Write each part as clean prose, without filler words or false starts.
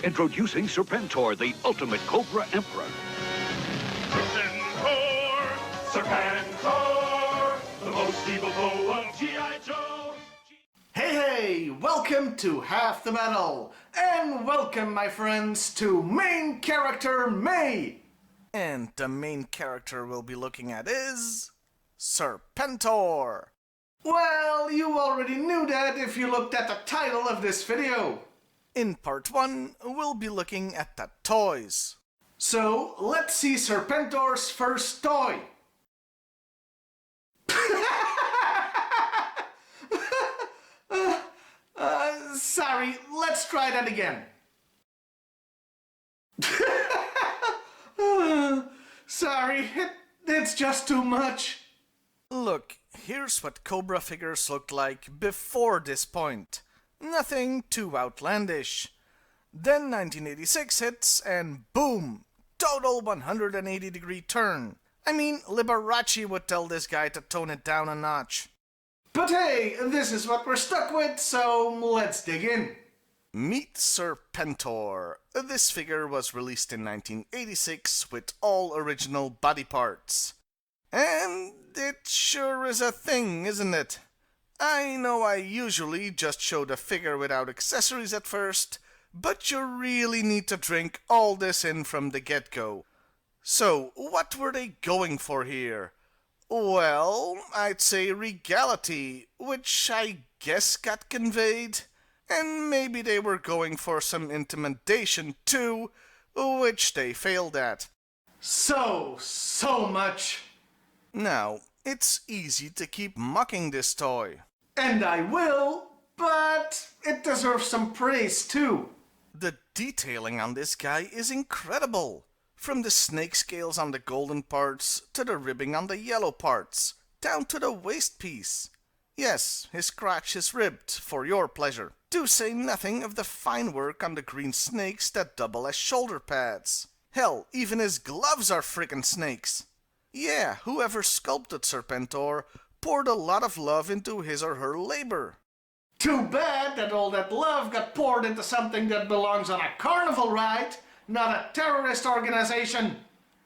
Introducing Serpentor, the ultimate Cobra Emperor. Serpentor! Serpentor! The most evil foe of G.I.Joe! Hey, welcome to Half the Battle, and welcome, my friends, to main character May. And the main character we'll be looking at is Serpentor. Well, you already knew that if you looked at the title of this video. In part 1, we'll be looking at the toys. So, let's see Serpentor's first toy. Sorry, let's try that again. Sorry, it's just too much. Look, here's what Cobra figures looked like before this point. Nothing too outlandish. Then 1986 hits and boom! Total 180-degree turn. I mean, Liberace would tell this guy to tone it down a notch. But hey, this is what we're stuck with, so let's dig in. Meet Serpentor. This figure was released in 1986 with all original body parts. And it sure is a thing, isn't it? I know I usually just show the figure without accessories at first, but you really need to drink all this in from the get-go. So, what were they going for here? Well, I'd say regality, which I guess got conveyed. And maybe they were going for some intimidation too, which they failed at. So much. Now, it's easy to keep mocking this toy. And I will, but it deserves some praise too. The detailing on this guy is incredible. From the snake scales on the golden parts, to the ribbing on the yellow parts, down to the waist piece. Yes, his crotch is ribbed, for your pleasure. To say nothing of the fine work on the green snakes that double as shoulder pads. Hell, even his gloves are frickin' snakes. Yeah, whoever sculpted Serpentor poured a lot of love into his or her labor. Too bad that all that love got poured into something that belongs on a carnival ride, not a terrorist organization.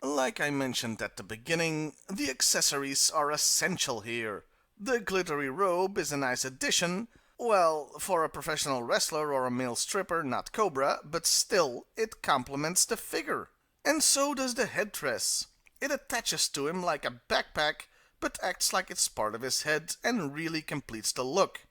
Like I mentioned at the beginning, the accessories are essential here. The glittery robe is a nice addition. Well, for a professional wrestler or a male stripper, not Cobra, but still, it complements the figure. And so does the headdress. It attaches to him like a backpack, but acts like it's part of his head and really completes the look.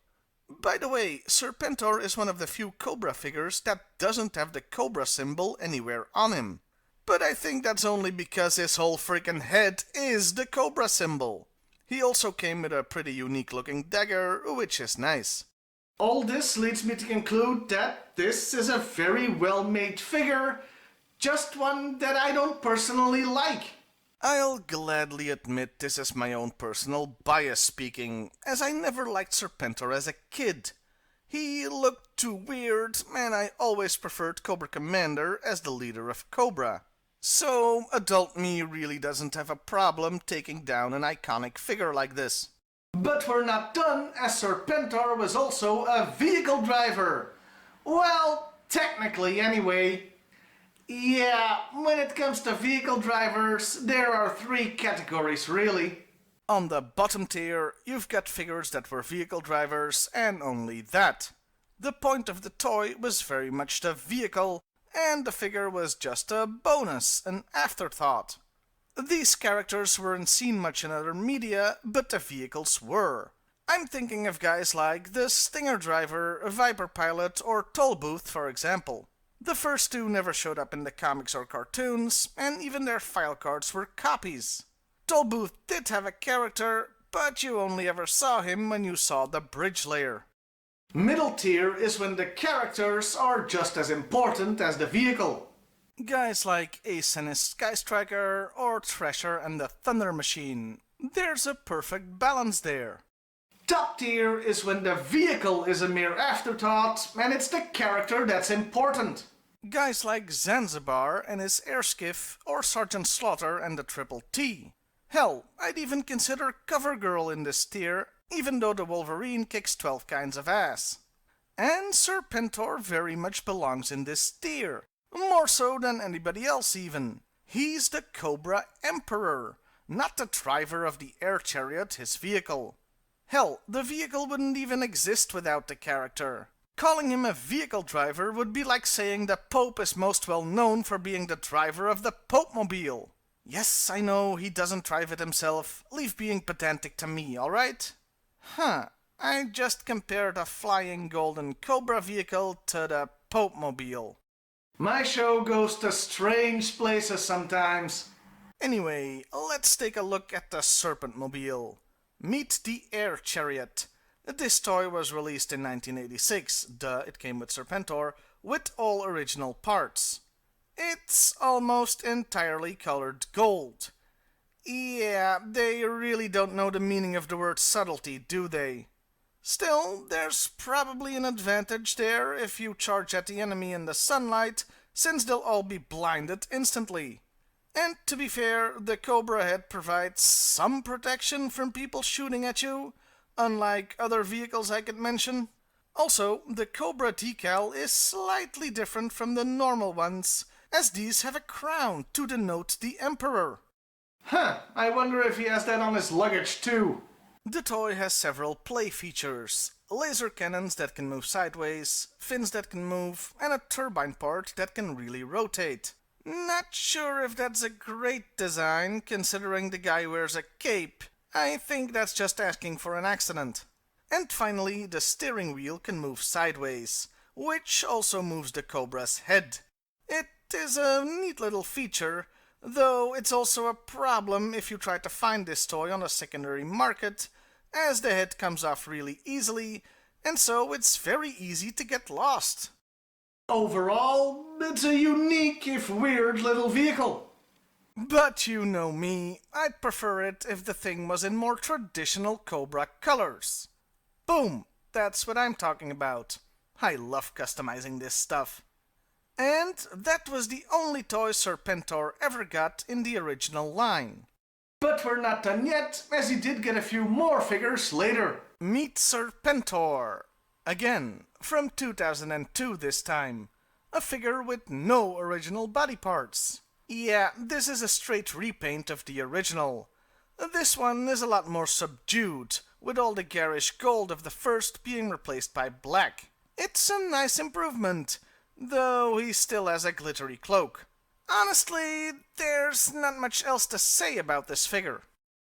By the way, Serpentor is one of the few Cobra figures that doesn't have the Cobra symbol anywhere on him. But I think that's only because his whole freaking head is the Cobra symbol. He also came with a pretty unique looking dagger, which is nice. All this leads me to conclude that this is a very well made figure, just one that I don't personally like. I'll gladly admit this is my own personal bias speaking, as I never liked Serpentor as a kid. He looked too weird, and I always preferred Cobra Commander as the leader of Cobra. So, adult me really doesn't have a problem taking down an iconic figure like this. But we're not done, as Serpentor was also a vehicle driver. Well, technically anyway. Yeah, when it comes to vehicle drivers, there are 3 categories really. On the bottom tier, you've got figures that were vehicle drivers, and only that. The point of the toy was very much the vehicle, and the figure was just a bonus, an afterthought. These characters weren't seen much in other media, but the vehicles were. I'm thinking of guys like the Stinger driver, Viper pilot, or Toll Booth, for example. The first 2 never showed up in the comics or cartoons, and even their file cards were copies. Toll Booth did have a character, but you only ever saw him when you saw the bridge layer. Middle tier is when the characters are just as important as the vehicle. Guys like Ace and his Sky Striker, or Thrasher and the Thunder Machine. There's a perfect balance there. Top tier is when the vehicle is a mere afterthought and it's the character that's important. Guys like Zanzibar and his Airskiff, or Sergeant Slaughter and the Triple T. Hell, I'd even consider CoverGirl in this tier, even though the Wolverine kicks 12 kinds of ass. And Serpentor very much belongs in this tier. More so than anybody else even. He's the Cobra Emperor, not the driver of the air chariot, his vehicle. Hell, the vehicle wouldn't even exist without the character. Calling him a vehicle driver would be like saying the Pope is most well known for being the driver of the Pope-mobile. Yes, I know, he doesn't drive it himself. Leave being pedantic to me, alright? I just compared a flying golden Cobra vehicle to the Pope-mobile. My show goes to strange places sometimes. Anyway, let's take a look at the Serpentmobile. Meet the Air Chariot. This toy was released in 1986, it came with Serpentor, with all original parts. It's almost entirely colored gold. Yeah, they really don't know the meaning of the word subtlety, do they? Still, there's probably an advantage there if you charge at the enemy in the sunlight, since they'll all be blinded instantly. And to be fair, the Cobra head provides some protection from people shooting at you, unlike other vehicles I could mention. Also, the Cobra decal is slightly different from the normal ones, as these have a crown to denote the Emperor. I wonder if he has that on his luggage too. The toy has several play features. Laser cannons that can move sideways, fins that can move, and a turbine part that can really rotate. Not sure if that's a great design, considering the guy wears a cape. I think that's just asking for an accident. And finally, the steering wheel can move sideways, which also moves the Cobra's head. It is a neat little feature, though it's also a problem if you try to find this toy on a secondary market, as the head comes off really easily, and so it's very easy to get lost. Overall, it's a unique if weird little vehicle. But you know me, I'd prefer it if the thing was in more traditional Cobra colors. Boom! That's what I'm talking about. I love customizing this stuff. And that was the only toy Serpentor ever got in the original line. But we're not done yet, as he did get a few more figures later. Meet Serpentor. Again, from 2002 this time. A figure with no original body parts. Yeah, this is a straight repaint of the original. This one is a lot more subdued, with all the garish gold of the first being replaced by black. It's a nice improvement, though he still has a glittery cloak. Honestly, there's not much else to say about this figure.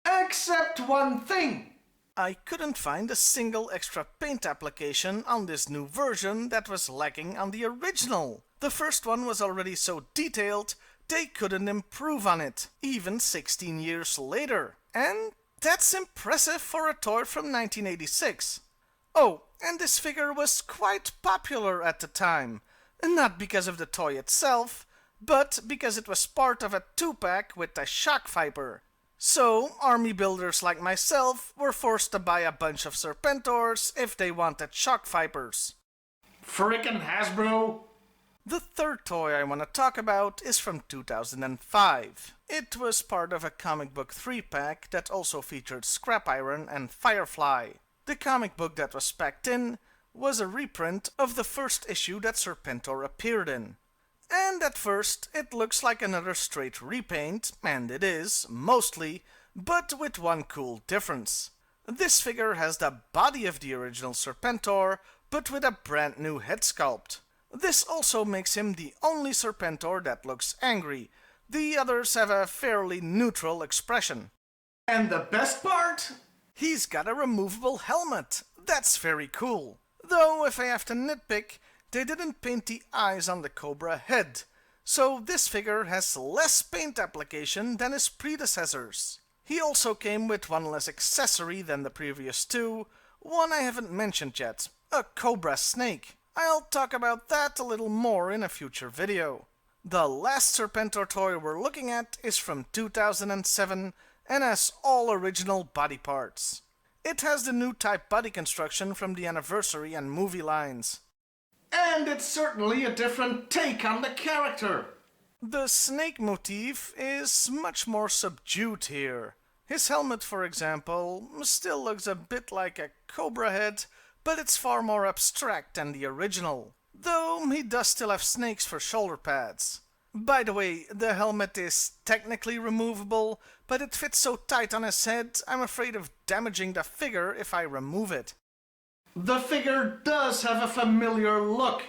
Except one thing. I couldn't find a single extra paint application on this new version that was lacking on the original. The first one was already so detailed, they couldn't improve on it, even 16 years later. And that's impressive for a toy from 1986. Oh, and this figure was quite popular at the time. Not because of the toy itself, but because it was part of a 2-pack with the Shock Viper. So, army builders like myself were forced to buy a bunch of Serpentors if they wanted Shock Vipers. Frickin' Hasbro! The third toy I want to talk about is from 2005. It was part of a comic book 3-pack that also featured Scrap Iron and Firefly. The comic book that was packed in was a reprint of the first issue that Serpentor appeared in. And at first, it looks like another straight repaint, and it is, mostly, but with one cool difference. This figure has the body of the original Serpentor, but with a brand new head sculpt. This also makes him the only Serpentor that looks angry. The others have a fairly neutral expression. And the best part? He's got a removable helmet. That's very cool. Though, if I have to nitpick, they didn't paint the eyes on the Cobra head, so this figure has less paint application than his predecessors. He also came with one less accessory than the previous two, one I haven't mentioned yet, a Cobra snake. I'll talk about that a little more in a future video. The last Serpentor toy we're looking at is from 2007 and has all original body parts. It has the new type body construction from the anniversary and movie lines. And it's certainly a different take on the character. The snake motif is much more subdued here. His helmet, for example, still looks a bit like a cobra head, but it's far more abstract than the original, though he does still have snakes for shoulder pads. By the way, the helmet is technically removable, but it fits so tight on his head, I'm afraid of damaging the figure if I remove it. The figure does have a familiar look.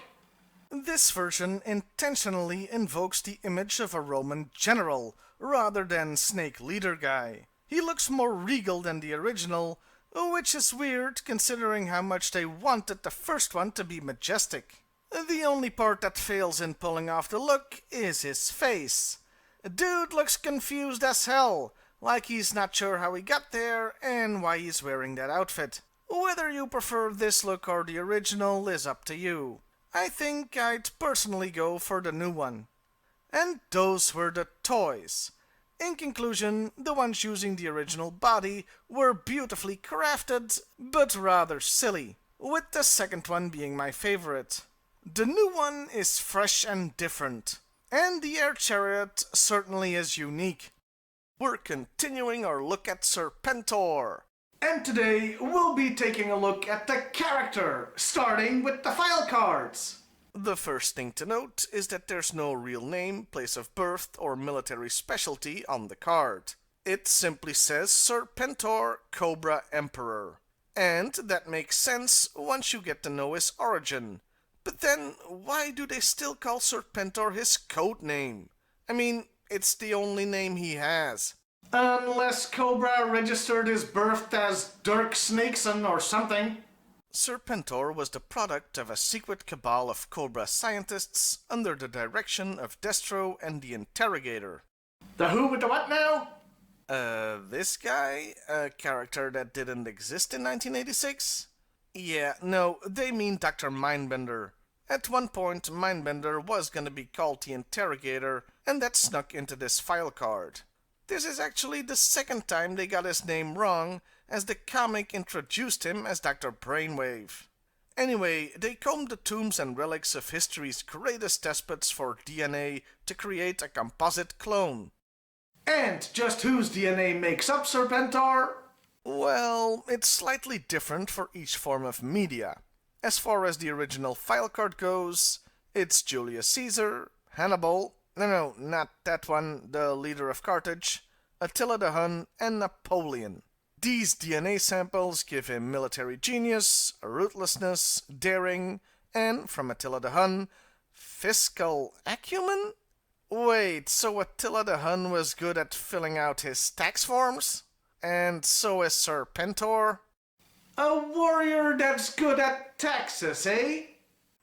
This version intentionally invokes the image of a Roman general, rather than snake leader guy. He looks more regal than the original, which is weird considering how much they wanted the first one to be majestic. The only part that fails in pulling off the look is his face. Dude looks confused as hell, like he's not sure how he got there and why he's wearing that outfit. Whether you prefer this look or the original is up to you. I think I'd personally go for the new one. And those were the toys. In conclusion, the ones using the original body were beautifully crafted, but rather silly, with the second one being my favorite. The new one is fresh and different, and the air chariot certainly is unique. We're continuing our look at Serpentor. And today we'll be taking a look at the character, starting with the file cards. The first thing to note is that there's no real name, place of birth, or military specialty on the card. It simply says Serpentor, Cobra Emperor. And that makes sense once you get to know his origin. But then, why do they still call Serpentor his code name? I mean, it's the only name he has. Unless Cobra registered his birth as Dirk Snakeson or something. Serpentor was the product of a secret cabal of Cobra scientists under the direction of Destro and the Interrogator. The who with the what now? This guy? A character that didn't exist in 1986? Yeah, no, they mean Dr. Mindbender. At one point, Mindbender was gonna be called the Interrogator, and that snuck into this file card. This is actually the second time they got his name wrong, as the comic introduced him as Dr. Brainwave. Anyway, they combed the tombs and relics of history's greatest despots for DNA to create a composite clone. And just whose DNA makes up Serpentor? Well, it's slightly different for each form of media. As far as the original file card goes, it's Julius Caesar, Hannibal, no, not that one, the leader of Carthage, Attila the Hun, and Napoleon. These DNA samples give him military genius, ruthlessness, daring, and, from Attila the Hun, fiscal acumen? Wait, so Attila the Hun was good at filling out his tax forms? And so is Serpentor? A warrior that's good at taxes, eh?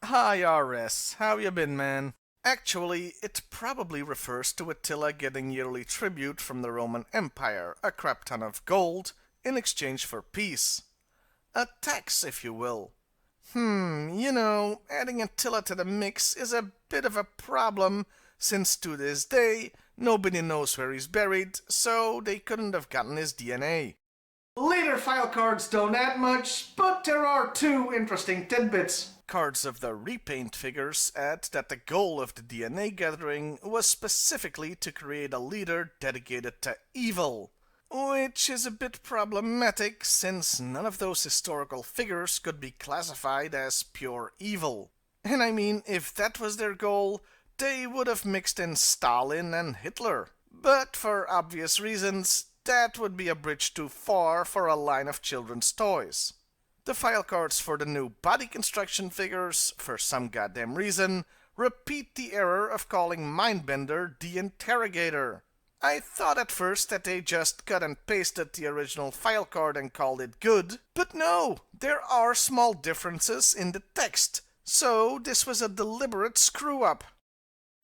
Hi, RS. How you been, man? Actually, it probably refers to Attila getting yearly tribute from the Roman Empire, a crap ton of gold, in exchange for peace. A tax, if you will. Adding Attila to the mix is a bit of a problem, since to this day, nobody knows where he's buried, so they couldn't have gotten his DNA. Later file cards don't add much, but there are two interesting tidbits. Cards of the repaint figures add that the goal of the DNA gathering was specifically to create a leader dedicated to evil, which is a bit problematic since none of those historical figures could be classified as pure evil. And I mean, if that was their goal, they would have mixed in Stalin and Hitler. But for obvious reasons, that would be a bridge too far for a line of children's toys. The file cards for the new body construction figures, for some goddamn reason, repeat the error of calling Mindbender the Interrogator. I thought at first that they just cut and pasted the original file card and called it good, but no, there are small differences in the text, so this was a deliberate screw-up.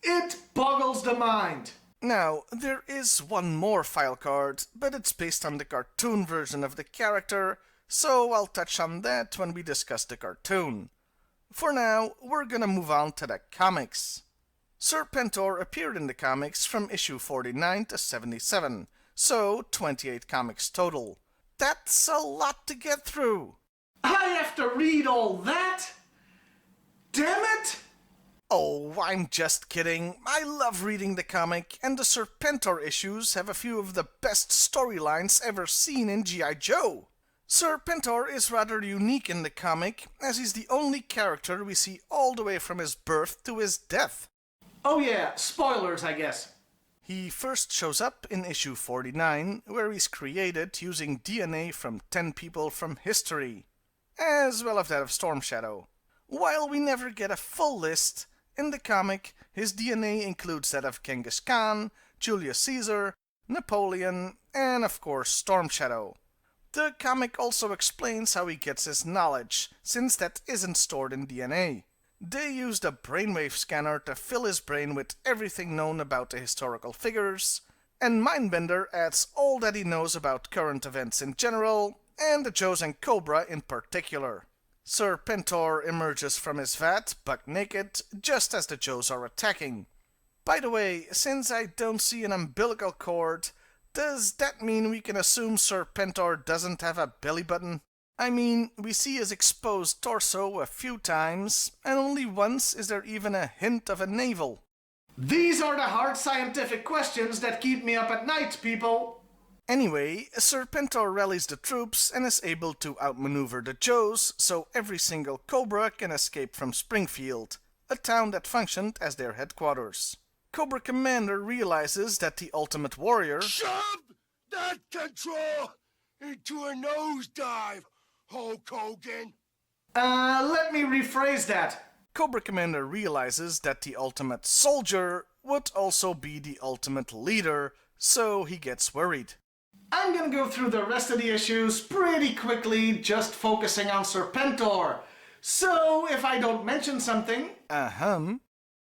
It boggles the mind. Now, there is one more file card, but it's based on the cartoon version of the character, so I'll touch on that when we discuss the cartoon. For now, we're gonna move on to the comics. Serpentor appeared in the comics from issue 49 to 77, so 28 comics total. That's a lot to get through. I have to read all that? Damn it! Oh, I'm just kidding. I love reading the comic, and the Serpentor issues have a few of the best storylines ever seen in G.I. Joe. Serpentor is rather unique in the comic, as he's the only character we see all the way from his birth to his death. Oh yeah, spoilers I guess. He first shows up in issue 49, where he's created using DNA from 10 people from history, as well as that of Storm Shadow. While we never get a full list, in the comic his DNA includes that of Genghis Khan, Julius Caesar, Napoleon, and of course Storm Shadow. The comic also explains how he gets his knowledge, since that isn't stored in DNA. They used a brainwave scanner to fill his brain with everything known about the historical figures, and Mindbender adds all that he knows about current events in general, and the Joes and Cobra in particular. Serpentor emerges from his vat, buck naked, just as the Joes are attacking. By the way, since I don't see an umbilical cord, does that mean we can assume Serpentor doesn't have a belly button? I mean, we see his exposed torso a few times, and only once is there even a hint of a navel. These are the hard scientific questions that keep me up at night, people. Anyway, Serpentor rallies the troops and is able to outmaneuver the Joes, so every single Cobra can escape from Springfield, a town that functioned as their headquarters. Cobra Commander realizes that the Ultimate Warrior Shove that control into a nosedive, Hulk Hogan. Let me rephrase that. Cobra Commander realizes that the Ultimate Soldier would also be the Ultimate Leader, so he gets worried. I'm gonna go through the rest of the issues pretty quickly, just focusing on Serpentor. So, if I don't mention something,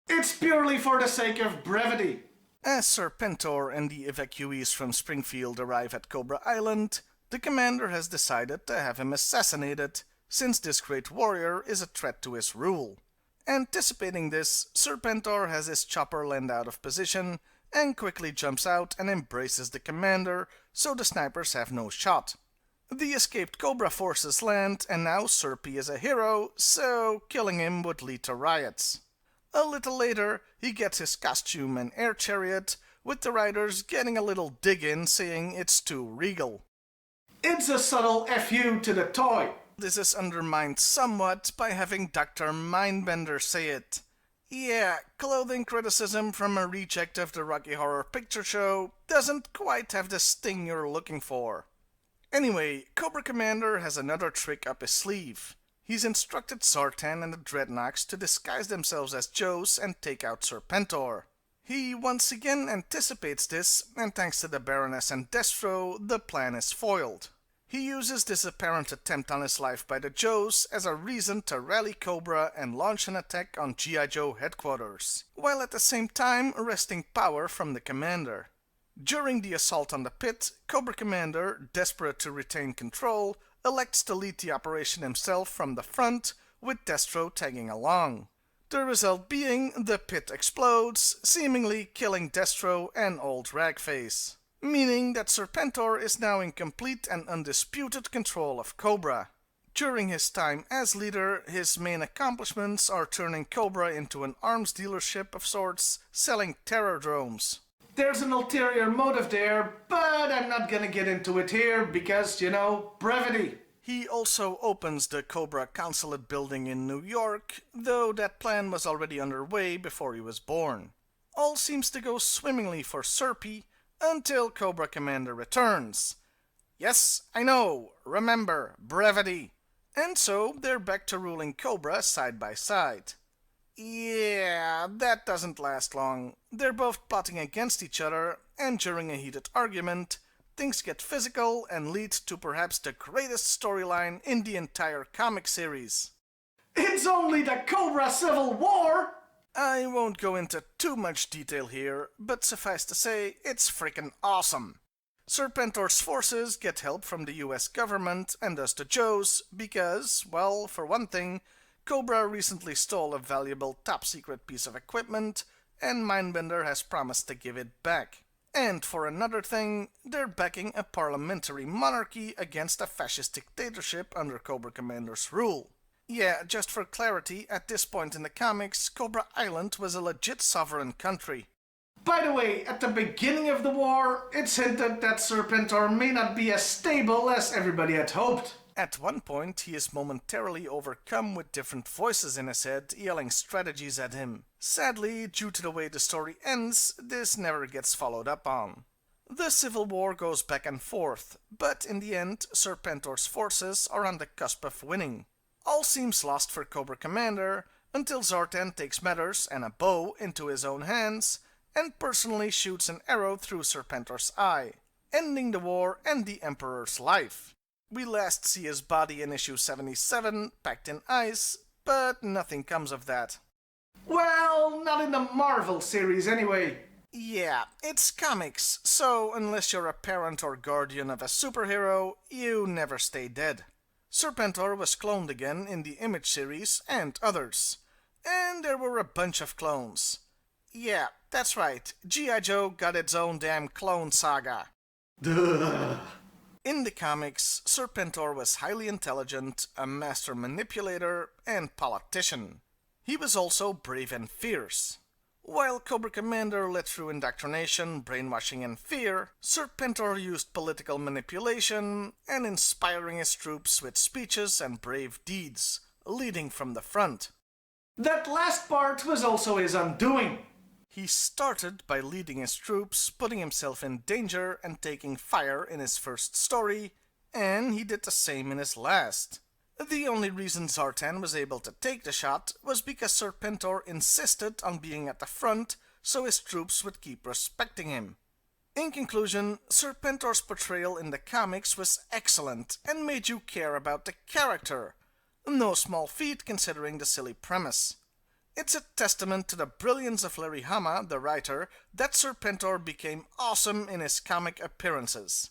it's purely for the sake of brevity. As Serpentor and the evacuees from Springfield arrive at Cobra Island, the commander has decided to have him assassinated, since this great warrior is a threat to his rule. Anticipating this, Serpentor has his chopper land out of position and quickly jumps out and embraces the commander, so the snipers have no shot. The escaped Cobra forces land, and now Serpy is a hero, so killing him would lead to riots. A little later, he gets his costume and air chariot, with the riders getting a little dig in saying it's too regal. It's a subtle FU to the toy. This is undermined somewhat by having Dr. Mindbender say it. Yeah, clothing criticism from a reject of the Rocky Horror Picture Show doesn't quite have the sting you're looking for. Anyway, Cobra Commander has another trick up his sleeve. He's instructed Zartan and the Dreadnoks to disguise themselves as Joes and take out Serpentor. He once again anticipates this, and thanks to the Baroness and Destro, the plan is foiled. He uses this apparent attempt on his life by the Joes as a reason to rally Cobra and launch an attack on G.I.Joe headquarters, while at the same time wresting power from the commander. During the assault on the pit, Cobra Commander, desperate to retain control, elects to lead the operation himself from the front, with Destro tagging along. The result being the pit explodes, seemingly killing Destro and Old Ragface, meaning that Serpentor is now in complete and undisputed control of Cobra. During his time as leader, his main accomplishments are turning Cobra into an arms dealership of sorts, selling terror drones. There's an ulterior motive there, but I'm not gonna get into it here because, brevity. He also opens the Cobra Consulate building in New York, though that plan was already underway before he was born. All seems to go swimmingly for Serpy until Cobra Commander returns. Yes, I know, remember, brevity. And so they're back to ruling Cobra side by side. Yeah, that doesn't last long. They're both plotting against each other, and during a heated argument, things get physical and lead to perhaps the greatest storyline in the entire comic series. It's only the Cobra Civil War! I won't go into too much detail here, but suffice to say, it's freaking awesome. Serpentor's forces get help from the US government and thus the Joes because, well, for one thing, Cobra recently stole a valuable top-secret piece of equipment, and Mindbender has promised to give it back. And for another thing, they're backing a parliamentary monarchy against a fascist dictatorship under Cobra Commander's rule. Yeah, just for clarity, at this point in the comics, Cobra Island was a legit sovereign country. By the way, at the beginning of the war, it's hinted that Serpentor may not be as stable as everybody had hoped. At one point, he is momentarily overcome with different voices in his head yelling strategies at him. Sadly, due to the way the story ends, this never gets followed up on. The civil war goes back and forth, but in the end, Serpentor's forces are on the cusp of winning. All seems lost for Cobra Commander until Zartan takes matters and a bow into his own hands and personally shoots an arrow through Serpentor's eye, ending the war and the Emperor's life. We last see his body in issue 77, packed in ice, but nothing comes of that. Well, not in the Marvel series anyway. Yeah, it's comics, so unless you're a parent or guardian of a superhero, you never stay dead. Serpentor was cloned again in the Image series and others. And there were a bunch of clones. Yeah, that's right, G.I.Joe got its own damn clone saga. Duh. In the comics, Serpentor was highly intelligent, a master manipulator, and politician. He was also brave and fierce. While Cobra Commander led through indoctrination, brainwashing, and fear, Serpentor used political manipulation and inspiring his troops with speeches and brave deeds, leading from the front. That last part was also his undoing. He started by leading his troops, putting himself in danger and taking fire in his first story, and he did the same in his last. The only reason Zartan was able to take the shot was because Serpentor insisted on being at the front so his troops would keep respecting him. In conclusion, Serpentor's portrayal in the comics was excellent and made you care about the character. No small feat considering the silly premise. It's a testament to the brilliance of Larry Hama, the writer, that Serpentor became awesome in his comic appearances.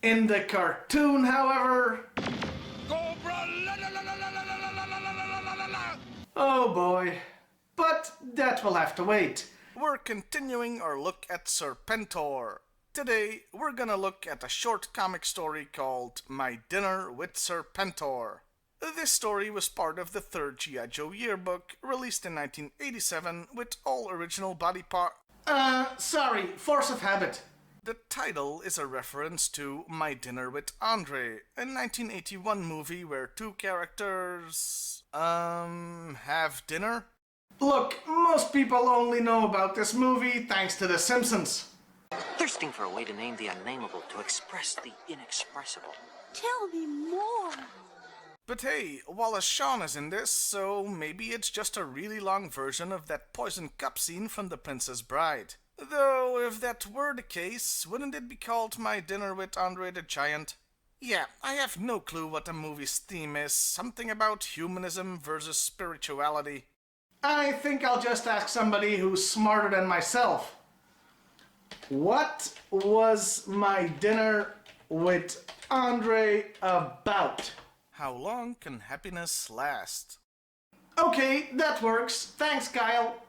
In the cartoon, however... Cobra! La, la, la, la, la, la, la, la, la, la, la, la, la. Oh boy. But that will have to wait. We're continuing our look at Serpentor. Today, we're gonna look at a short comic story called My Dinner with Serpentor. This story was part of the third G.I. Joe yearbook, released in 1987 with all original body parts. Sorry, force of habit. The title is a reference to My Dinner with Andre, a 1981 movie where two characters, have dinner? Look, most people only know about this movie thanks to The Simpsons. Thirsting for a way to name the unnameable, to express the inexpressible. Tell me more. But hey, Wallace Shawn is in this, so maybe it's just a really long version of that poison cup scene from The Princess Bride. Though, if that were the case, wouldn't it be called My Dinner with Andre the Giant? Yeah, I have no clue what the movie's theme is, something about humanism versus spirituality. I think I'll just ask somebody who's smarter than myself. What was My Dinner with Andre about? How long can happiness last? Okay, that works. Thanks, Kyle.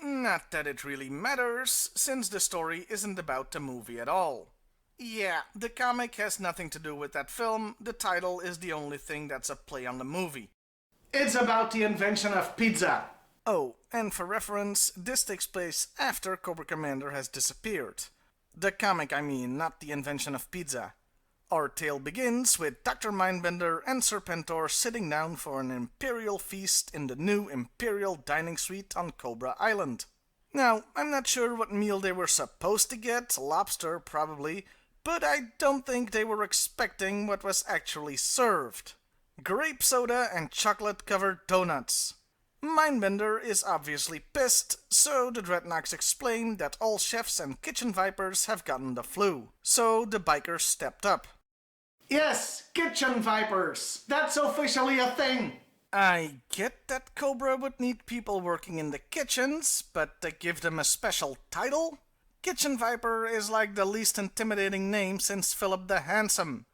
Not that it really matters, since the story isn't about the movie at all. Yeah, the comic has nothing to do with that film, the title is the only thing that's a play on the movie. It's about the invention of pizza. Oh, and for reference, this takes place after Cobra Commander has disappeared. The comic, I mean, not the invention of pizza. Our tale begins with Dr. Mindbender and Serpentor sitting down for an Imperial feast in the new Imperial dining suite on Cobra Island. Now, I'm not sure what meal they were supposed to get, lobster probably, but I don't think they were expecting what was actually served. Grape soda and chocolate-covered donuts. Mindbender is obviously pissed, so the Dreadnoks explain that all chefs and kitchen vipers have gotten the flu, so the bikers stepped up. Yes, kitchen vipers. That's officially a thing. I get that Cobra would need people working in the kitchens, but to give them a special title? Kitchen Viper is like the least intimidating name since Philip the Handsome.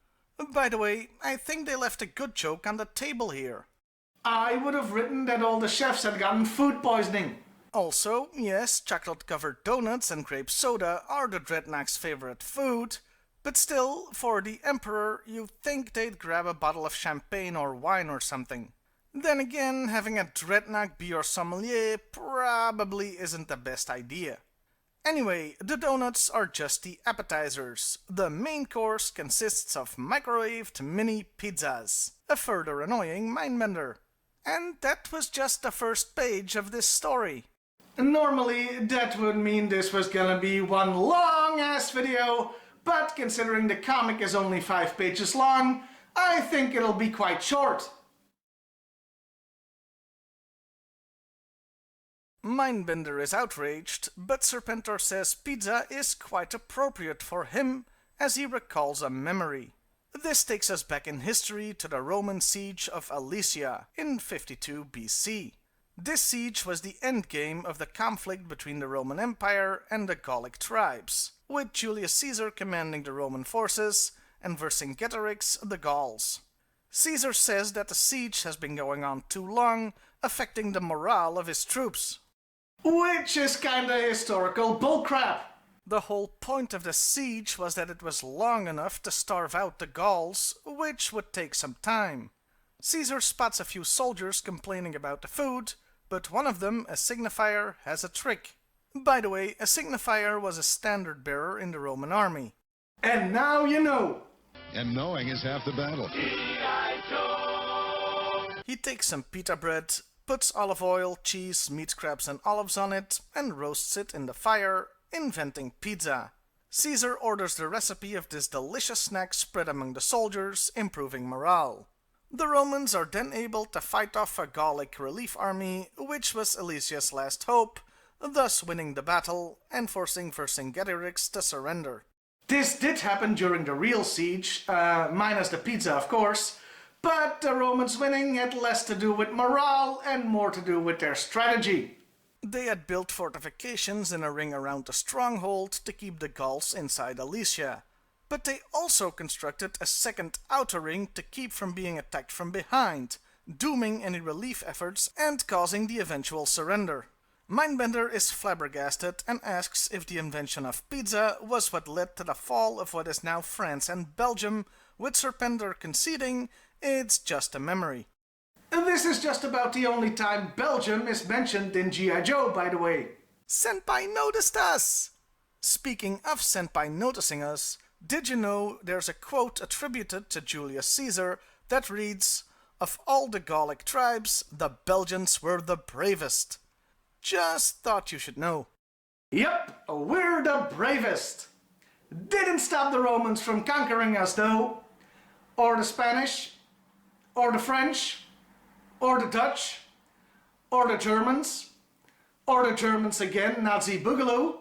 By the way, I think they left a good joke on the table here. I would have written that all the chefs had gotten food poisoning. Also, yes, chocolate-covered donuts and grape soda are the Dreadnoks' favorite food, but still, for the Emperor, you'd think they'd grab a bottle of champagne or wine or something. Then again, having a Dreadnok be your sommelier probably isn't the best idea. Anyway, the donuts are just the appetizers. The main course consists of microwaved mini pizzas. A further annoying mindbender. And that was just the first page of this story. Normally, that would mean this was gonna be one long-ass video, but considering the comic is only 5 pages long, I think it'll be quite short. Mindbender is outraged, but Serpentor says pizza is quite appropriate for him, as he recalls a memory. This takes us back in history to the Roman siege of Alesia in 52 BC. This siege was the endgame of the conflict between the Roman Empire and the Gallic tribes, with Julius Caesar commanding the Roman forces and Vercingetorix the Gauls. Caesar says that the siege has been going on too long, affecting the morale of his troops. Which is kinda historical bullcrap. The whole point of the siege was that it was long enough to starve out the Gauls, which would take some time. Caesar spots a few soldiers complaining about the food, but one of them, a signifier, has a trick. By the way, a signifier was a standard bearer in the Roman army. And now you know. And knowing is half the battle. G.I.Joe! He takes some pita bread, puts olive oil, cheese, meat scraps and olives on it, and roasts it in the fire, inventing pizza. Caesar orders the recipe of this delicious snack spread among the soldiers, improving morale. The Romans are then able to fight off a Gallic relief army, which was Alesia's last hope, thus winning the battle and forcing Vercingetorix to surrender. This did happen during the real siege, minus the pizza of course, but the Romans winning had less to do with morale and more to do with their strategy. They had built fortifications in a ring around the stronghold to keep the Gauls inside Alesia, but they also constructed a second outer ring to keep from being attacked from behind, dooming any relief efforts and causing the eventual surrender. Mindbender is flabbergasted and asks if the invention of pizza was what led to the fall of what is now France and Belgium, with Serpentor conceding it's just a memory. This is just about the only time Belgium is mentioned in G.I.Joe, by the way. Senpai noticed us! Speaking of Senpai noticing us, did you know there's a quote attributed to Julius Caesar that reads, "Of all the Gallic tribes, the Belgians were the bravest." Just thought you should know. Yep, we're the bravest. Didn't stop the Romans from conquering us though. Or the Spanish, or the French, or the Dutch, or the Germans, or the Germans again, Nazi Boogaloo.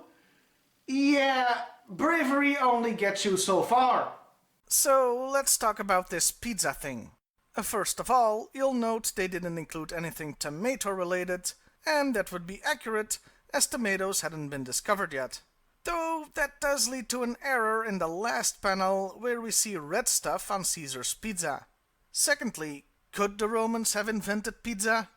Yeah, bravery only gets you so far. So let's talk about this pizza thing. First of all, you'll note they didn't include anything tomato related, and that would be accurate as tomatoes hadn't been discovered yet. Though that does lead to an error in the last panel where we see red stuff on Caesar's pizza. Secondly, could the Romans have invented pizza?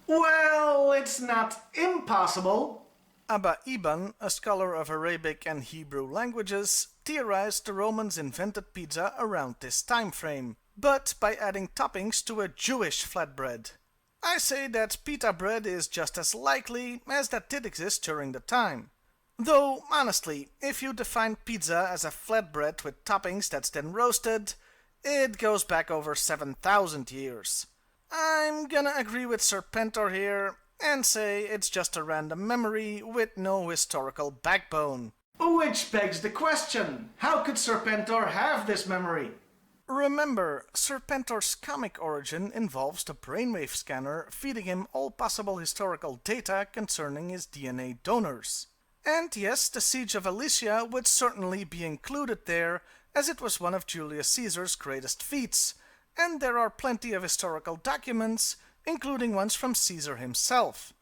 Well, it's not impossible. Abba Iban, a scholar of Arabic and Hebrew languages, theorized the Romans invented pizza around this time frame, but by adding toppings to a Jewish flatbread. I say that pita bread is just as likely as that did exist during the time. Though, honestly, if you define pizza as a flatbread with toppings that's then roasted, it goes back over 7,000 years. I'm gonna agree with Serpentor here and say it's just a random memory with no historical backbone. Which begs the question, how could Serpentor have this memory? Remember, Serpentor's comic origin involves the brainwave scanner feeding him all possible historical data concerning his DNA donors. And yes, the Siege of Alesia would certainly be included there, as it was one of Julius Caesar's greatest feats, and there are plenty of historical documents, including ones from Caesar himself.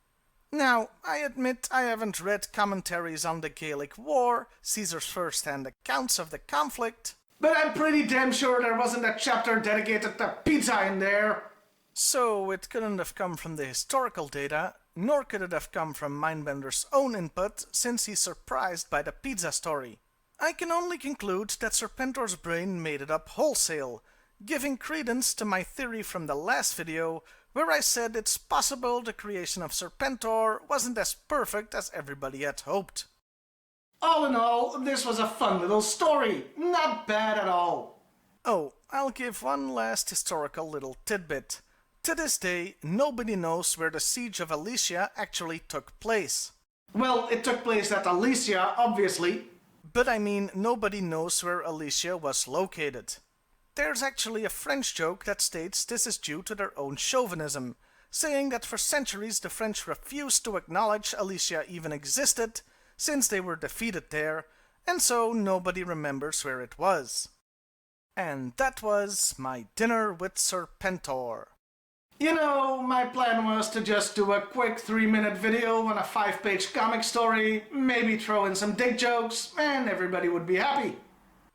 Now, I admit I haven't read commentaries on the Gallic War, Caesar's first-hand accounts of the conflict, but I'm pretty damn sure there wasn't a chapter dedicated to pizza in there. So it couldn't have come from the historical data, nor could it have come from Mindbender's own input, since he's surprised by the pizza story. I can only conclude that Serpentor's brain made it up wholesale, giving credence to my theory from the last video, where I said it's possible the creation of Serpentor wasn't as perfect as everybody had hoped. All in all, this was a fun little story. Not bad at all. Oh, I'll give one last historical little tidbit. To this day, nobody knows where the siege of Alicia actually took place. Well, it took place at Alicia, obviously. But I mean, nobody knows where Alicia was located. There's actually a French joke that states this is due to their own chauvinism, saying that for centuries the French refused to acknowledge Alicia even existed, since they were defeated there, and so nobody remembers where it was. And that was my dinner with Serpentor. You know, my plan was to just do a quick 3-minute video on a 5-page comic story, maybe throw in some dick jokes, and everybody would be happy.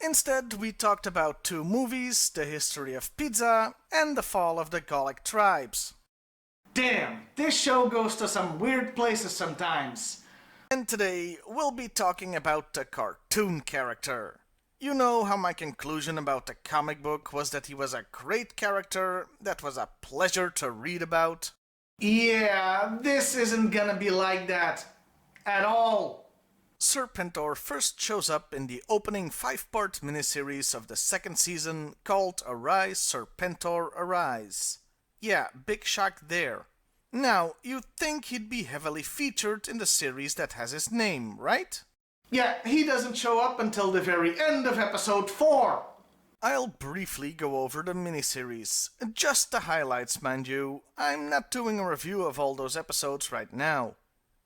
Instead, we talked about 2 movies, the history of pizza, and the fall of the Gallic tribes. Damn, this show goes to some weird places sometimes. And today, we'll be talking about the cartoon character. You know how my conclusion about the comic book was that he was a great character that was a pleasure to read about? Yeah, this isn't gonna be like that. At all. Serpentor first shows up in the opening 5-part miniseries of the 2nd season called Arise, Serpentor, Arise. Yeah, big shock there. Now, you'd think he'd be heavily featured in the series that has his name, right? Yeah, he doesn't show up until the very end of episode 4. I'll briefly go over the miniseries. Just the highlights, mind you. I'm not doing a review of all those episodes right now.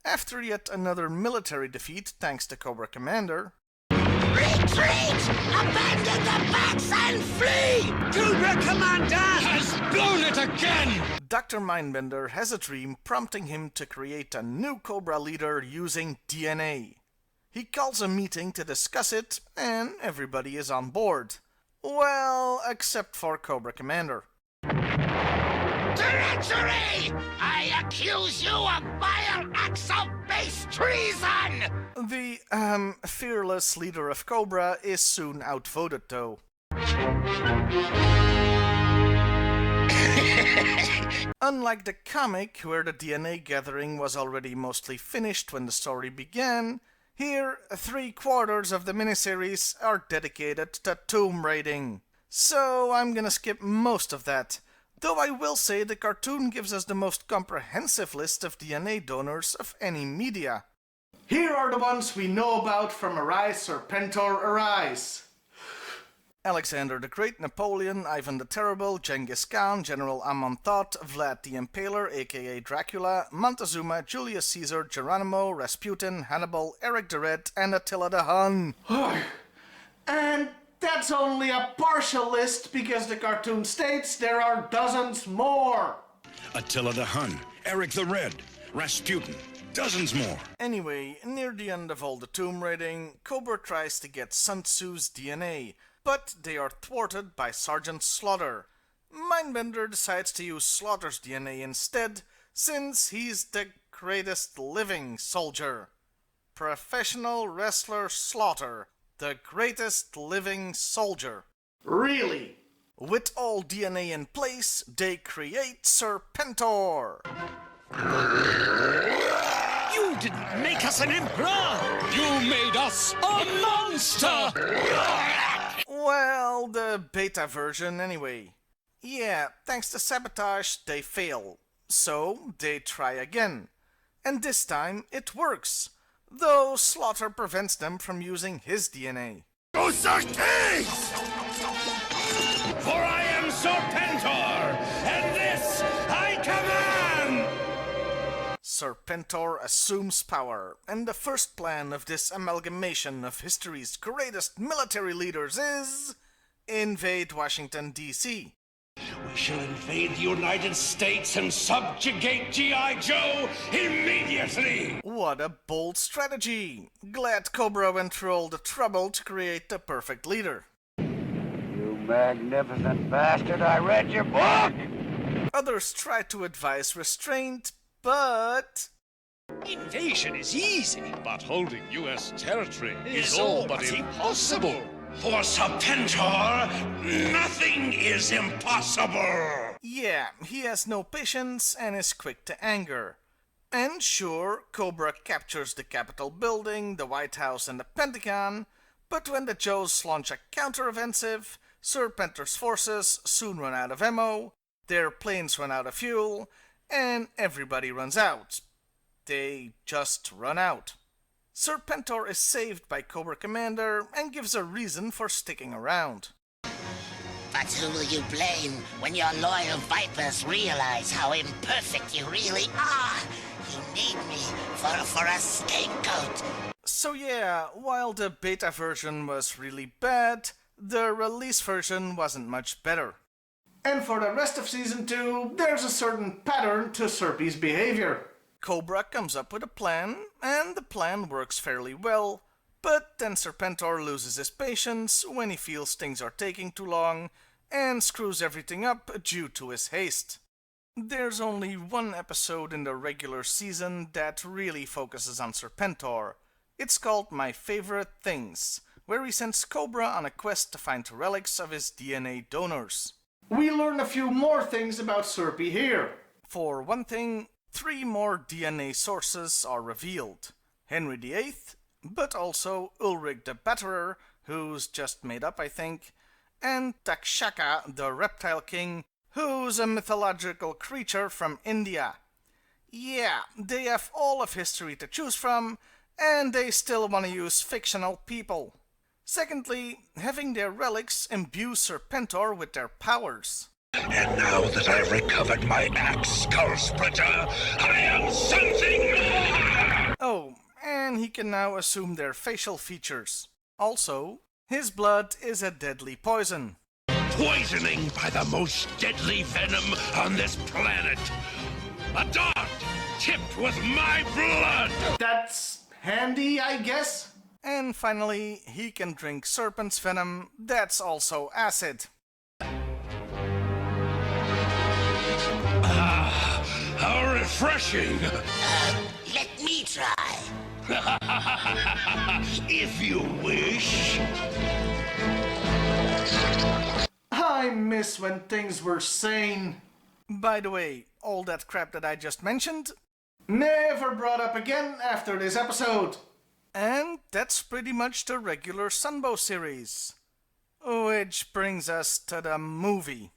After yet another military defeat thanks to Cobra Commander... Retreat! Abandon the bats and flee! Cobra Commander has blown it again! Dr. Mindbender has a dream prompting him to create a new Cobra leader using DNA. He calls a meeting to discuss it, and everybody is on board. Well, except for Cobra Commander. Treachery! I accuse you of vile acts of base treason! The, fearless leader of Cobra is soon outvoted, though. Unlike the comic, where the DNA gathering was already mostly finished when the story began, here 3/4 of the miniseries are dedicated to tomb raiding. So I'm gonna skip most of that, though I will say the cartoon gives us the most comprehensive list of DNA donors of any media. Here are the ones we know about from Arise, Serpentor, Arise. Alexander the Great, Napoleon, Ivan the Terrible, Genghis Khan, General Amonthot, Vlad the Impaler aka Dracula, Montezuma, Julius Caesar, Geronimo, Rasputin, Hannibal, Eric the Red, and Attila the Hun. And that's only a partial list because the cartoon states there are dozens more. Attila the Hun, Eric the Red, Rasputin, dozens more. Anyway, near the end of all the tomb raiding, Cobra tries to get Sun Tzu's DNA, but they are thwarted by Sergeant Slaughter. Mindbender decides to use Slaughter's DNA instead, since he's the greatest living soldier. Professional wrestler Slaughter, the greatest living soldier. Really? With all DNA in place, they create Serpentor. You didn't make us an emperor! You made us a monster! Well, the beta version anyway. Yeah, thanks to sabotage, they fail. So, they try again. And this time, it works. Though Slaughter prevents them from using his DNA. Go Sarkis! For I am Serpentor, and this I command! Serpentor assumes power, and the first plan of this amalgamation of history's greatest military leaders is... invade Washington, D.C. We shall invade the United States and subjugate G.I.Joe immediately! What a bold strategy! Glad Cobra went through all the trouble to create the perfect leader. You magnificent bastard, I read your book! Others tried to advise restraint, but... Invasion is easy, But holding U.S. territory is all but impossible. For Serpentor, nothing is impossible! Yeah, he has no patience and is quick to anger. And sure, Cobra captures the Capitol building, the White House and the Pentagon, but when the Joes launch a counteroffensive, Serpentor's forces soon run out of ammo, their planes run out of fuel, and everybody runs out. They just run out. Serpentor is saved by Cobra Commander and gives a reason for sticking around. But who will you blame when your loyal Vipers realize how imperfect you really are? You need me for a scapegoat. So yeah, while the beta version was really bad, the release version wasn't much better. And for the rest of Season 2, there's a certain pattern to Serpy's behavior. Cobra comes up with a plan, and the plan works fairly well, but then Serpentor loses his patience when he feels things are taking too long, and screws everything up due to his haste. There's only one episode in the regular season that really focuses on Serpentor. It's called My Favorite Things, where he sends Cobra on a quest to find relics of his DNA donors. We learn a few more things about Serpy here. For one thing, 3 more DNA sources are revealed. Henry VIII, but also Ulrich the Batterer, who's just made up I think, and Takshaka the Reptile King, who's a mythological creature from India. Yeah, they have all of history to choose from, and they still want to use fictional people. Secondly, having their relics imbue Serpentor with their powers. And now that I've recovered my axe, Skull Splitter, I am something more! Oh, and he can now assume their facial features. Also, his blood is a deadly poison. Poisoning by the most deadly venom on this planet. A dart tipped with my blood! That's handy, I guess? And finally, he can drink serpent's venom that's also acid. Ah, how refreshing! Let me try. If you wish. I miss when things were sane. By the way, all that crap that I just mentioned, Never brought up again after this episode. and that's pretty much the regular Sunbow series. Which brings us to the movie.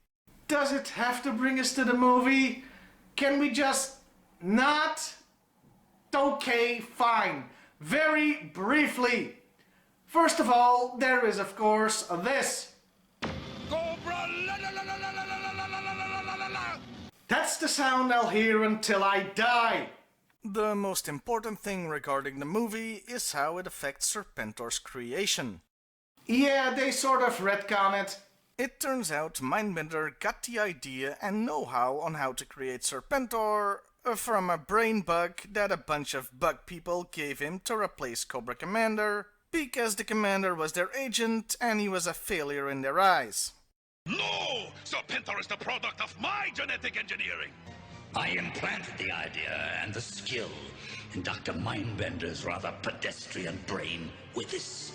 Does it have to bring us to the movie? Can we just not? Okay, fine. Very briefly. First of all, there is of course this. Cobra! La, la, la, la, la, la, la, la, la, la, la, la, la. That's the sound I'll hear until I die. The most important thing regarding the movie is how it affects Serpentor's creation. Yeah, they sort of retcon it. It turns out Mindbender got the idea and know-how on how to create Serpentor from a brain bug that a bunch of bug people gave him to replace Cobra Commander, because the Commander was their agent and he was a failure in their eyes. No! Serpentor is the product of my genetic engineering! I implanted the idea and the skill in Dr. Mindbender's rather pedestrian brain with this,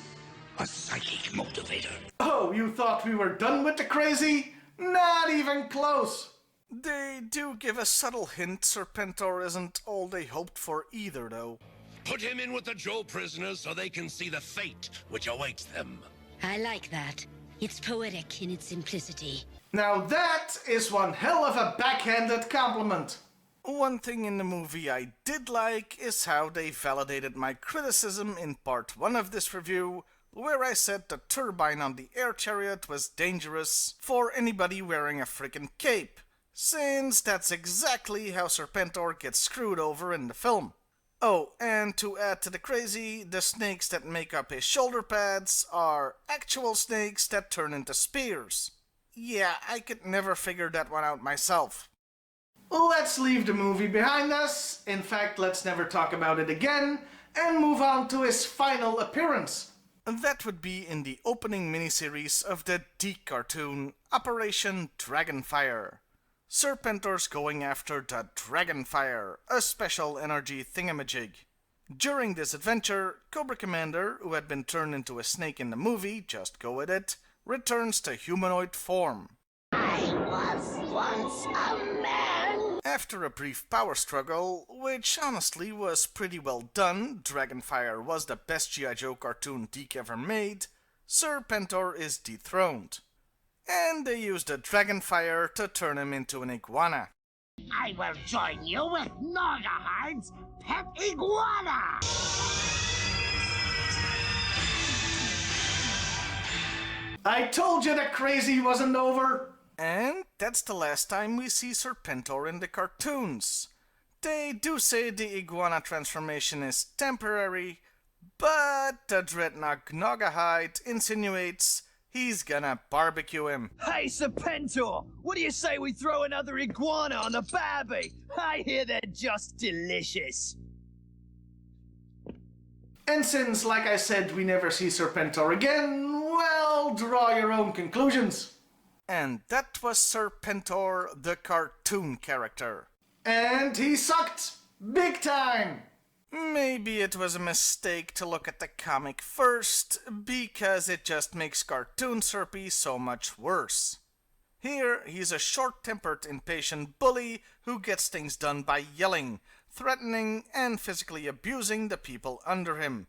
a psychic motivator. Oh, you thought we were done with the crazy? Not even close. They do give a subtle hint Serpentor isn't all they hoped for either, though. Put him in with the Joe prisoners so they can see the fate which awaits them. I like that. It's poetic in its simplicity. Now that is one hell of a backhanded compliment. One thing in the movie I did like is how they validated my criticism in part 1 of this review, where I said the turbine on the air chariot was dangerous for anybody wearing a frickin' cape, since that's exactly how Serpentor gets screwed over in the film. Oh, and to add to the crazy, the snakes that make up his shoulder pads are actual snakes that turn into spears. Yeah, I could never figure that one out myself. Let's leave the movie behind us. In fact, let's never talk about it again and move on to his final appearance. That would be in the opening miniseries of the DiC cartoon, Operation Dragonfire. Serpentor's going after the Dragonfire, a special energy thingamajig. During this adventure, Cobra Commander, who had been turned into a snake in the movie, just go with it, returns to humanoid form. I was once a man. After a brief power struggle, which honestly was pretty well done, Dragonfire was the best G.I. Joe cartoon Deke ever made, Serpentor is dethroned. And they used the Dragonfire to turn him into an iguana. I will join you with Nogahard's pet iguana! I told you the crazy wasn't over! And that's the last time we see Serpentor in the cartoons. They do say the iguana transformation is temporary, but the Dreadnought Nogahide insinuates he's gonna barbecue him. Hey, Serpentor! What do you say we throw another iguana on the Barbie? I hear they're just delicious. And since, like I said, we never see Serpentor again, well, draw your own conclusions. And that was Serpentor, the cartoon character. And he sucked! Big time! Maybe it was a mistake to look at the comic first, because it just makes cartoon Serpy so much worse. Here, he's a short-tempered, impatient bully who gets things done by yelling, threatening, and physically abusing the people under him.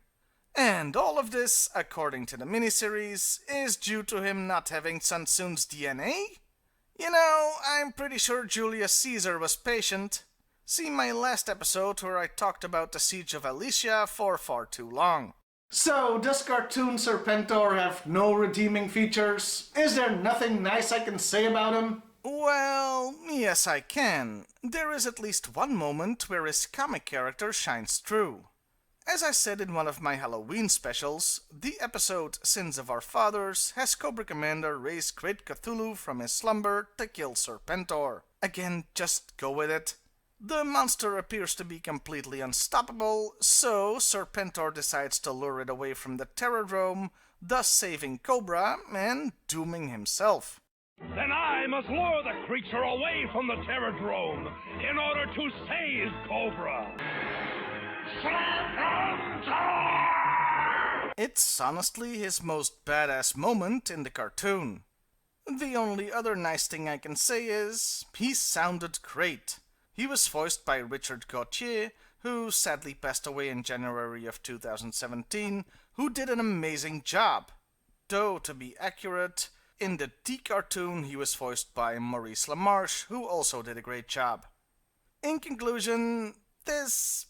And all of this, according to the miniseries, is due to him not having Sun Tzu's DNA? You know, I'm pretty sure Julius Caesar was patient. See my last episode where I talked about the siege of Alicia for far too long. So, does cartoon Serpentor have no redeeming features? Is there nothing nice I can say about him? Well, yes I can. There is at least one moment where his comic character shines through. As I said in one of my Halloween specials, the episode Sins of Our Fathers has Cobra Commander raise Great Cthulhu from his slumber to kill Serpentor. Again, just go with it. The monster appears to be completely unstoppable, so Serpentor decides to lure it away from the Terrordrome, thus saving Cobra and dooming himself. Then I must lure the creature away from the Terrordrome in order to save Cobra. It's honestly his most badass moment in the cartoon. The only other nice thing I can say is, he sounded great. He was voiced by Richard Gauthier, who sadly passed away in January of 2017, who did an amazing job. Though, to be accurate, in the D cartoon he was voiced by Maurice LaMarche, who also did a great job. In conclusion, this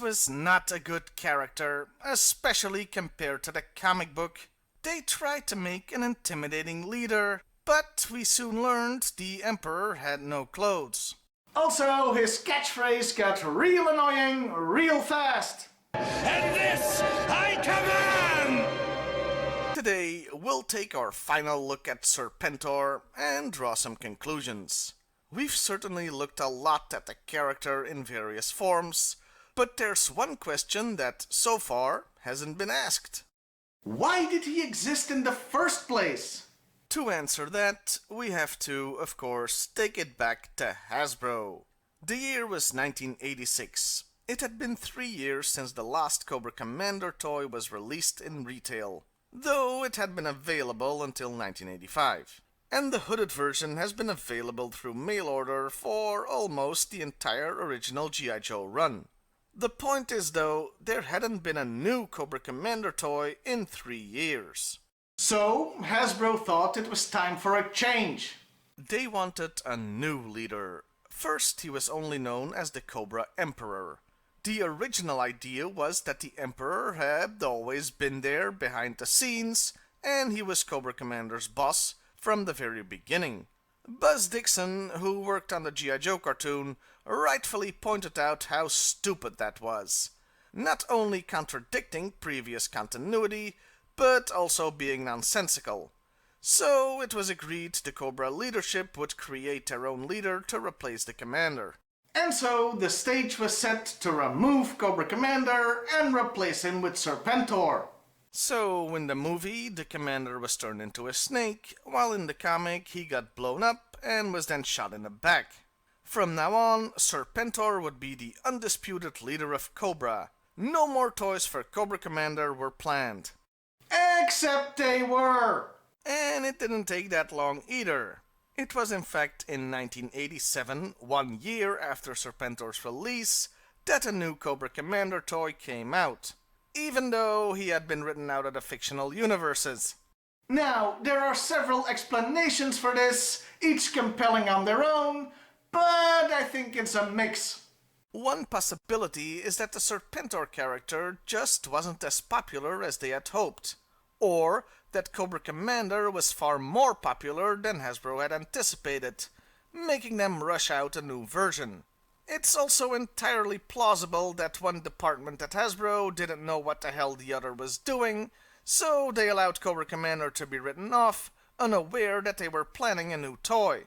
was not a good character, especially compared to the comic book. They tried to make an intimidating leader, but we soon learned the Emperor had no clothes. Also, his catchphrase got real annoying real fast. And this I command! Today, we'll take our final look at Serpentor and draw some conclusions. We've certainly looked a lot at the character in various forms, but there's one question that, so far, hasn't been asked. Why did he exist in the first place? To answer that, we have to, of course, take it back to Hasbro. The year was 1986. It had been 3 years since the last Cobra Commander toy was released in retail, though it had been available until 1985. And the hooded version has been available through mail order for almost the entire original G.I. Joe run. The point is, though, there hadn't been a new Cobra Commander toy in 3 years. So, Hasbro thought it was time for a change. They wanted a new leader. First, he was only known as the Cobra Emperor. The original idea was that the Emperor had always been there behind the scenes, and he was Cobra Commander's boss from the very beginning. Buzz Dixon, who worked on the G.I. Joe cartoon, rightfully pointed out how stupid that was. Not only contradicting previous continuity, but also being nonsensical. So it was agreed the Cobra leadership would create their own leader to replace the commander. And so the stage was set to remove Cobra Commander and replace him with Serpentor. So in the movie, the commander was turned into a snake, while in the comic he got blown up and was then shot in the back. From now on, Serpentor would be the undisputed leader of Cobra. No more toys for Cobra Commander were planned. Except they were! And it didn't take that long either. It was in fact in 1987, 1 year after Serpentor's release, that a new Cobra Commander toy came out, even though he had been written out of the fictional universes. Now, there are several explanations for this, each compelling on their own, but I think it's a mix. One possibility is that the Serpentor character just wasn't as popular as they had hoped, or that Cobra Commander was far more popular than Hasbro had anticipated, making them rush out a new version. It's also entirely plausible that one department at Hasbro didn't know what the hell the other was doing, so they allowed Cobra Commander to be written off, unaware that they were planning a new toy.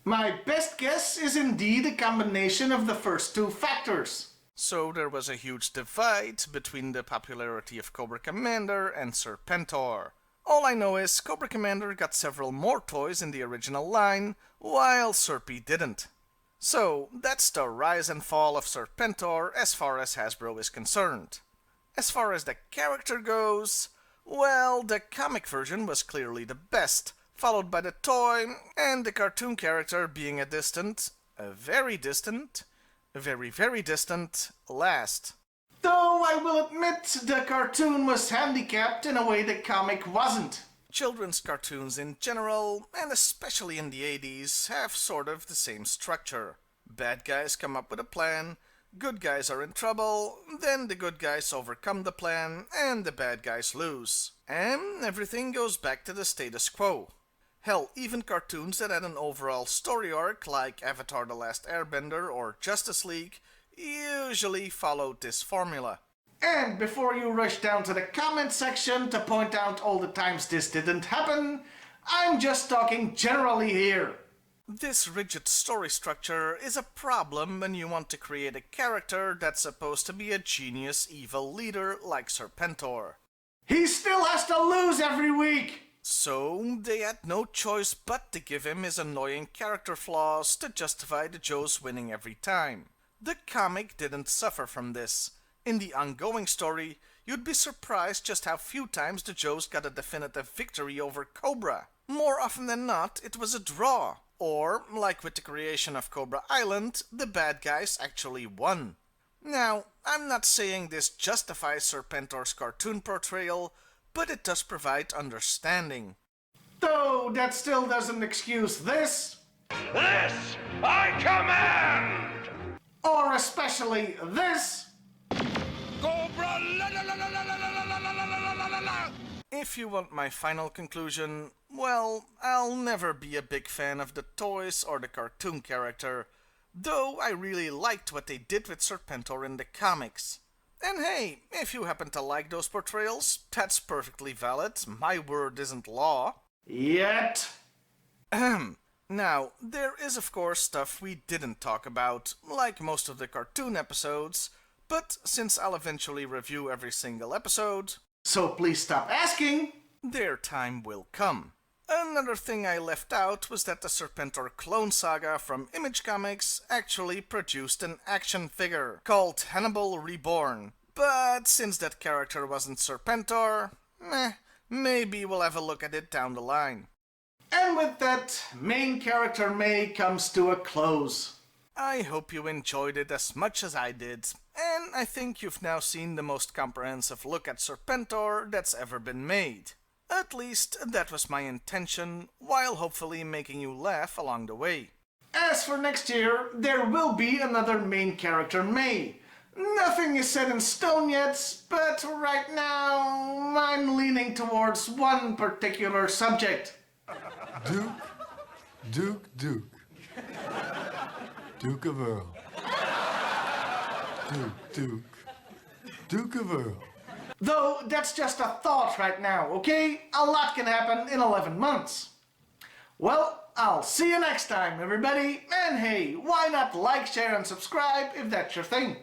My best guess is indeed a combination of the first two factors. So there was a huge divide between the popularity of Cobra Commander and Serpentor. All I know is Cobra Commander got several more toys in the original line, while Serpy didn't. So that's the rise and fall of Serpentor as far as Hasbro is concerned. As far as the character goes, well, the comic version was clearly the best, followed by the toy, and the cartoon character being a very distant last. Though I will admit the cartoon was handicapped in a way the comic wasn't. Children's cartoons in general, and especially in the 80s, have sort of the same structure. Bad guys come up with a plan, good guys are in trouble, then the good guys overcome the plan, and the bad guys lose. And everything goes back to the status quo. Hell, even cartoons that had an overall story arc, like Avatar: The Last Airbender or Justice League, usually followed this formula. And before you rush down to the comment section to point out all the times this didn't happen, I'm just talking generally here. This rigid story structure is a problem when you want to create a character that's supposed to be a genius evil leader like Serpentor. He still has to lose every week! So they had no choice but to give him his annoying character flaws to justify the Joes winning every time. The comic didn't suffer from this. In the ongoing story, you'd be surprised just how few times the Joes got a definitive victory over Cobra. More often than not, it was a draw. Or, like with the creation of Cobra Island, the bad guys actually won. Now, I'm not saying this justifies Serpentor's cartoon portrayal, but it does provide understanding. Though that still doesn't excuse this. This I command! Or especially this. Cobra la la la la la la la la la la la la la. If you want my final conclusion, well, I'll never be a big fan of the toys or the cartoon character, though I really liked what they did with Serpentor in the comics. And hey, if you happen to like those portrayals, that's perfectly valid. My word isn't law. Yet. Now, there is of course stuff we didn't talk about, like most of the cartoon episodes, but since I'll eventually review every single episode, so please stop asking, their time will come. Another thing I left out was that the Serpentor clone saga from Image Comics actually produced an action figure called Hannibal Reborn. But since that character wasn't Serpentor, maybe we'll have a look at it down the line. And with that, main character May comes to a close. I hope you enjoyed it as much as I did, and I think you've now seen the most comprehensive look at Serpentor that's ever been made. At least, that was my intention, while hopefully making you laugh along the way. As for next year, there will be another main character May. Nothing is set in stone yet, but right now, I'm leaning towards one particular subject. Duke. Duke of Earl. Duke of Earl. Though that's just a thought right now, okay? A lot can happen in 11 months. Well, I'll see you next time, everybody. And hey, why not like, share, and subscribe if that's your thing?